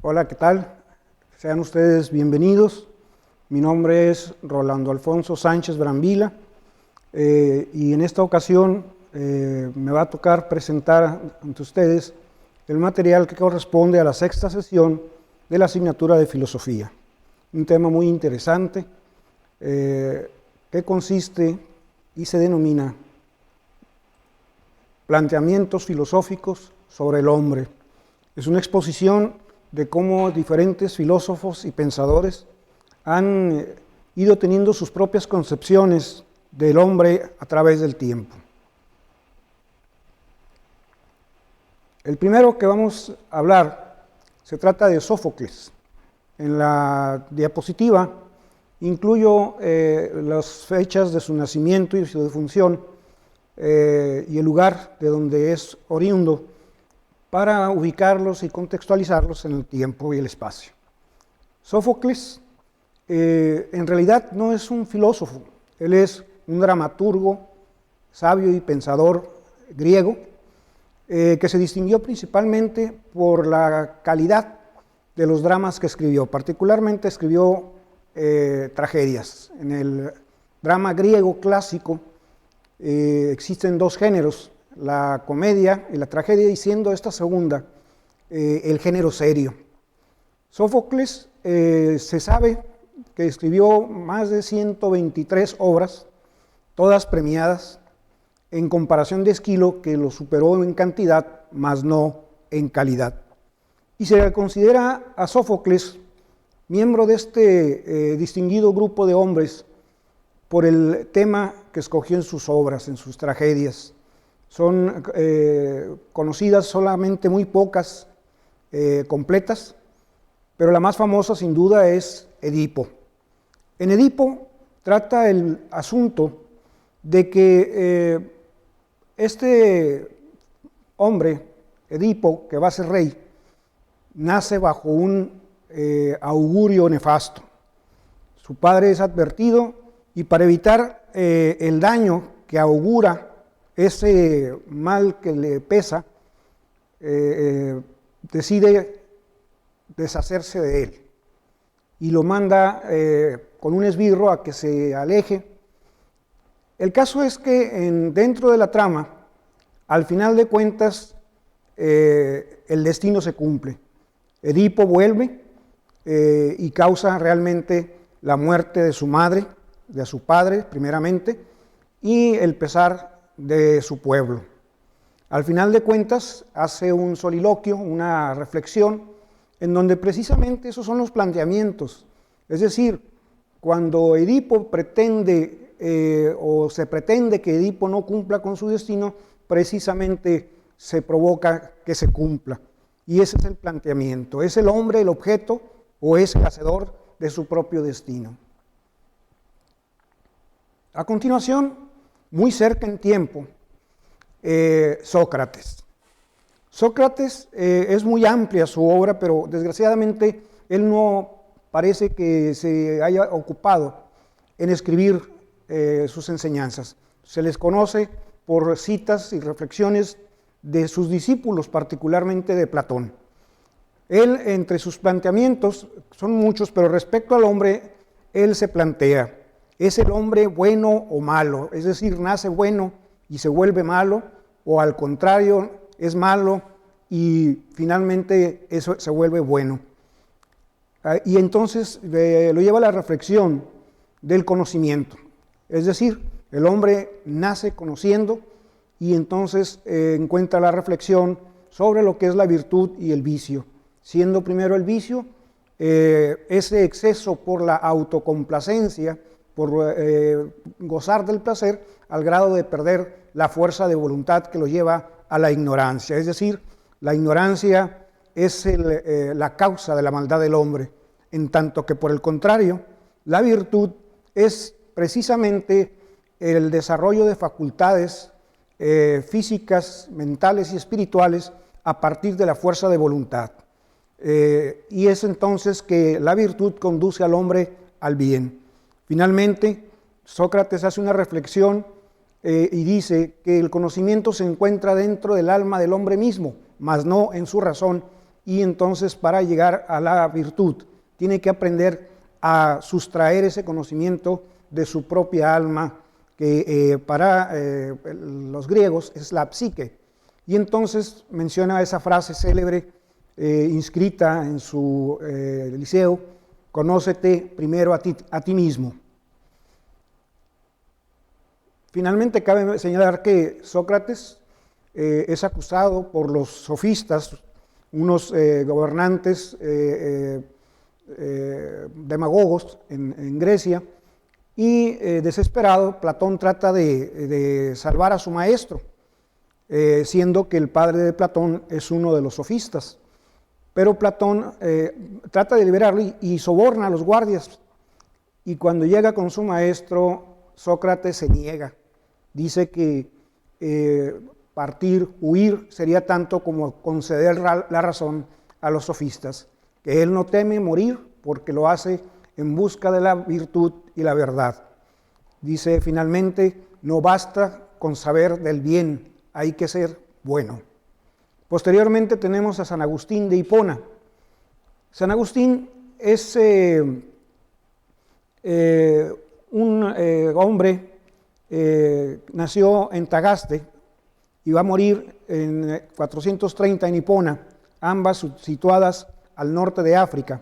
Hola, ¿qué tal? Sean ustedes bienvenidos. Mi nombre es Rolando Alfonso Sánchez Brambila y en esta ocasión me va a tocar presentar ante ustedes el material que corresponde a la sexta sesión de la asignatura de Filosofía. Un tema muy interesante que consiste y se denomina Planteamientos filosóficos sobre el hombre. Es una exposición de cómo diferentes filósofos y pensadores han ido teniendo sus propias concepciones del hombre a través del tiempo. El primero que vamos a hablar se trata de Sófocles. En la diapositiva incluyo las fechas de su nacimiento y su defunción y el lugar de donde es oriundo, para ubicarlos y contextualizarlos en el tiempo y el espacio. Sófocles en realidad no es un filósofo, él es un dramaturgo, sabio y pensador griego, que se distinguió principalmente por la calidad de los dramas que escribió. Particularmente escribió tragedias. En el drama griego clásico existen dos géneros, la comedia y la tragedia, y siendo esta segunda el género serio. Sófocles se sabe que escribió más de 123 obras, todas premiadas, en comparación de Esquilo, que lo superó en cantidad, mas no en calidad. Y se considera a Sófocles miembro de este distinguido grupo de hombres por el tema que escogió en sus obras, en sus tragedias. Son conocidas solamente muy pocas completas, pero la más famosa sin duda es Edipo. En Edipo trata el asunto de que este hombre, Edipo, que va a ser rey, nace bajo un augurio nefasto. Su padre es advertido y para evitar el daño que augura ese mal que le pesa, decide deshacerse de él y lo manda con un esbirro a que se aleje. El caso es que dentro de la trama, al final de cuentas, el destino se cumple. Edipo vuelve y causa realmente la muerte de su madre, de su padre primeramente, y el pesar de su pueblo. Al final de cuentas hace un soliloquio, una reflexión, en donde precisamente esos son los planteamientos. Es decir, cuando Edipo pretende o se pretende que Edipo no cumpla con su destino, precisamente se provoca que se cumpla. Y ese es el planteamiento. ¿Es el hombre el objeto o es el hacedor de su propio destino? A continuación, muy cerca en tiempo, Sócrates. Sócrates es muy amplia su obra, pero desgraciadamente él no parece que se haya ocupado en escribir sus enseñanzas. Se les conoce por citas y reflexiones de sus discípulos, particularmente de Platón. Él, entre sus planteamientos, son muchos, pero respecto al hombre, él se plantea: ¿es el hombre bueno o malo? Es decir, ¿nace bueno y se vuelve malo? ¿O al contrario, es malo y finalmente eso se vuelve bueno? Y entonces lo lleva a la reflexión del conocimiento. Es decir, el hombre nace conociendo y entonces encuentra la reflexión sobre lo que es la virtud y el vicio. Siendo primero el vicio, ese exceso por la autocomplacencia, por gozar del placer, al grado de perder la fuerza de voluntad que lo lleva a la ignorancia. Es decir, la ignorancia es la causa de la maldad del hombre, en tanto que por el contrario, la virtud es precisamente el desarrollo de facultades físicas, mentales y espirituales a partir de la fuerza de voluntad. Y es entonces que la virtud conduce al hombre al bien. Finalmente, Sócrates hace una reflexión y dice que el conocimiento se encuentra dentro del alma del hombre mismo, mas no en su razón, y entonces para llegar a la virtud tiene que aprender a sustraer ese conocimiento de su propia alma, que para los griegos es la psique. Y entonces menciona esa frase célebre inscrita en su liceo: conócete primero a ti mismo. Finalmente cabe señalar que Sócrates es acusado por los sofistas, unos gobernantes demagogos en Grecia, y desesperado Platón trata de salvar a su maestro, siendo que el padre de Platón es uno de los sofistas. Pero Platón trata de liberarlo y soborna a los guardias, y cuando llega con su maestro, Sócrates se niega. Dice que huir sería tanto como conceder la razón a los sofistas, que él no teme morir porque lo hace en busca de la virtud y la verdad. Dice finalmente: no basta con saber del bien, hay que ser bueno. Posteriormente tenemos a San Agustín de Hipona. San Agustín es un hombre, nació en Tagaste y va a morir en 430 en Hipona, ambas situadas al norte de África,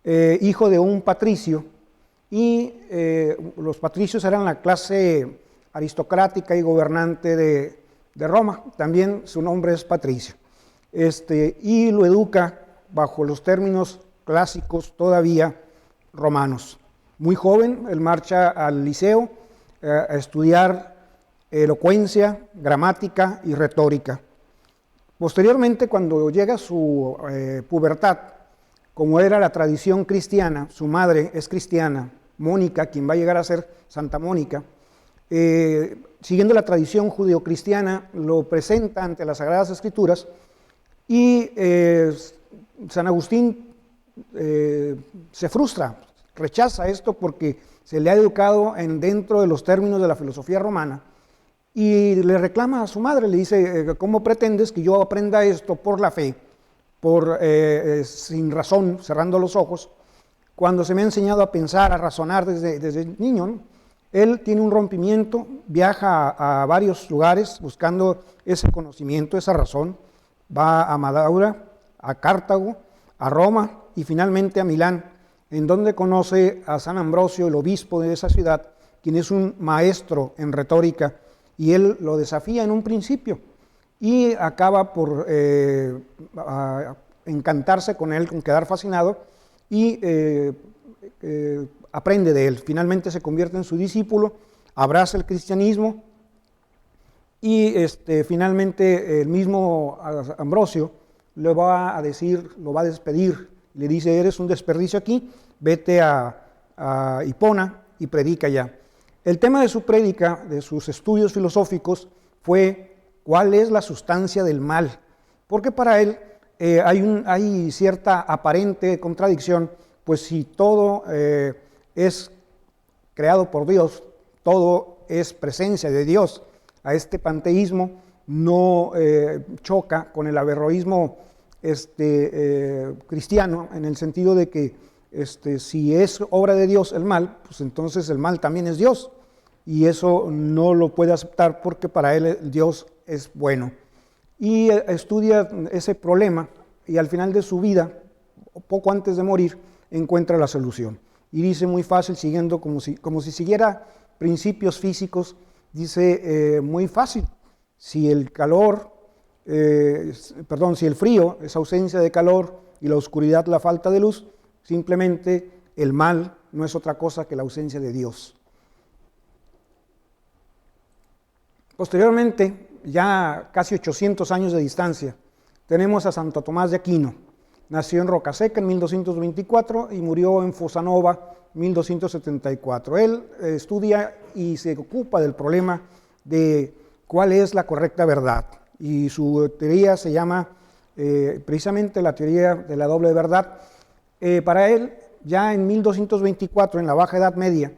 hijo de un patricio, y los patricios eran la clase aristocrática y gobernante de Roma. También su nombre es Patricio, y lo educa bajo los términos clásicos todavía romanos. Muy joven, él marcha al liceo a estudiar elocuencia, gramática y retórica. Posteriormente, cuando llega su pubertad, como era la tradición cristiana, su madre es cristiana, Mónica, quien va a llegar a ser Santa Mónica, siguiendo la tradición judeocristiana, lo presenta ante las Sagradas Escrituras, y San Agustín se frustra, rechaza esto porque se le ha educado dentro de los términos de la filosofía romana, y le reclama a su madre, le dice: ¿cómo pretendes que yo aprenda esto por la fe, sin razón, cerrando los ojos, cuando se me ha enseñado a pensar, a razonar desde niño, ¿no? Él tiene un rompimiento, viaja a varios lugares buscando ese conocimiento, esa razón. Va a Madaura, a Cartago, a Roma y finalmente a Milán, en donde conoce a San Ambrosio, el obispo de esa ciudad, quien es un maestro en retórica, y él lo desafía en un principio y acaba por encantarse con él, con quedar fascinado, y aprende de él. Finalmente se convierte en su discípulo, abraza el cristianismo, y finalmente el mismo Ambrosio le va a decir, lo va a despedir, le dice: eres un desperdicio aquí, vete a Hipona y predica allá. El tema de su prédica, de sus estudios filosóficos, fue cuál es la sustancia del mal, porque para él hay cierta aparente contradicción, pues si todo es creado por Dios, todo es presencia de Dios. A este panteísmo no choca con el averroísmo cristiano, en el sentido de que si es obra de Dios el mal, pues entonces el mal también es Dios, y eso no lo puede aceptar porque para él Dios es bueno. Y estudia ese problema, y al final de su vida, poco antes de morir, encuentra la solución. Y dice muy fácil, siguiendo como si siguiera principios físicos, dice muy fácil: si el frío es ausencia de calor y la oscuridad la falta de luz, simplemente el mal no es otra cosa que la ausencia de Dios. Posteriormente, ya casi 800 años de distancia, tenemos a Santo Tomás de Aquino. Nació en Rocaseca en 1224 y murió en Fosanova en 1274. Él estudia y se ocupa del problema de cuál es la correcta verdad, y su teoría se llama precisamente la teoría de la doble verdad. Para él, ya en 1224, en la Baja Edad Media,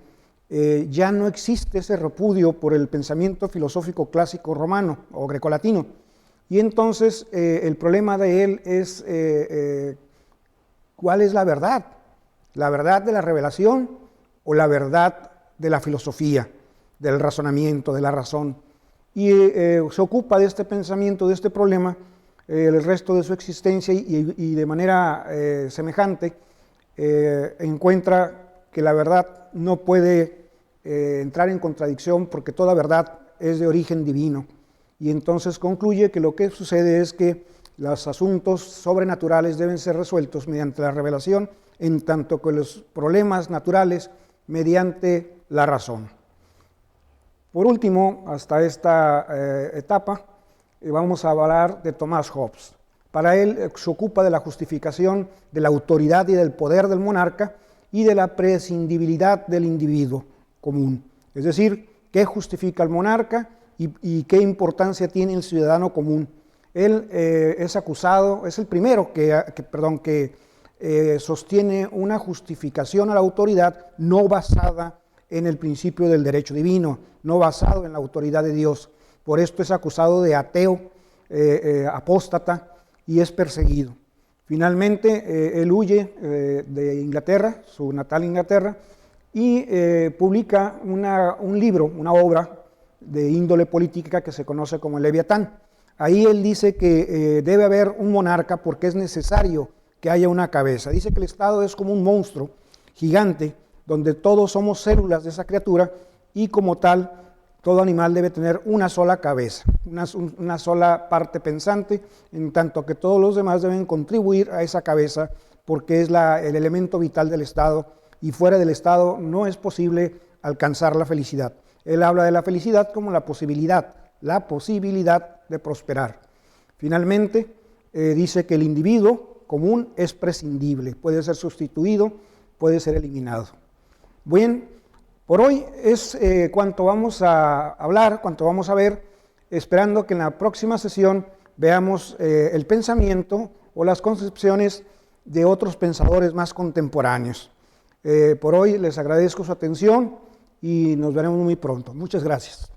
ya no existe ese repudio por el pensamiento filosófico clásico romano o grecolatino, Y entonces el problema de él es ¿cuál es la verdad? ¿La verdad de la revelación o la verdad de la filosofía, del razonamiento, de la razón? Y se ocupa de este pensamiento, de este problema, el resto de su existencia y de manera semejante encuentra que la verdad no puede entrar en contradicción porque toda verdad es de origen divino. Y entonces concluye que lo que sucede es que los asuntos sobrenaturales deben ser resueltos mediante la revelación, en tanto que los problemas naturales mediante la razón. Por último, hasta esta etapa, vamos a hablar de Thomas Hobbes. Para él se ocupa de la justificación de la autoridad y del poder del monarca y de la prescindibilidad del individuo común. Es decir, ¿qué justifica al monarca y qué importancia tiene el ciudadano común? Él es acusado, es el primero que sostiene una justificación a la autoridad no basada en el principio del derecho divino, no basado en la autoridad de Dios. Por esto es acusado de ateo, apóstata, y es perseguido. Finalmente, él huye de Inglaterra, su natal Inglaterra, y publica un libro, una obra de índole política que se conoce como el Leviatán. Ahí él dice que debe haber un monarca porque es necesario que haya una cabeza. Dice que el Estado es como un monstruo gigante donde todos somos células de esa criatura y como tal todo animal debe tener una sola cabeza, una sola parte pensante, en tanto que todos los demás deben contribuir a esa cabeza porque es el elemento vital del Estado y fuera del Estado no es posible alcanzar la felicidad. Él habla de la felicidad como la posibilidad de prosperar. Finalmente, dice que el individuo común es prescindible, puede ser sustituido, puede ser eliminado. Bien, por hoy es cuanto vamos a hablar, cuanto vamos a ver, esperando que en la próxima sesión veamos el pensamiento o las concepciones de otros pensadores más contemporáneos. Por hoy les agradezco su atención y nos veremos muy pronto. Muchas gracias.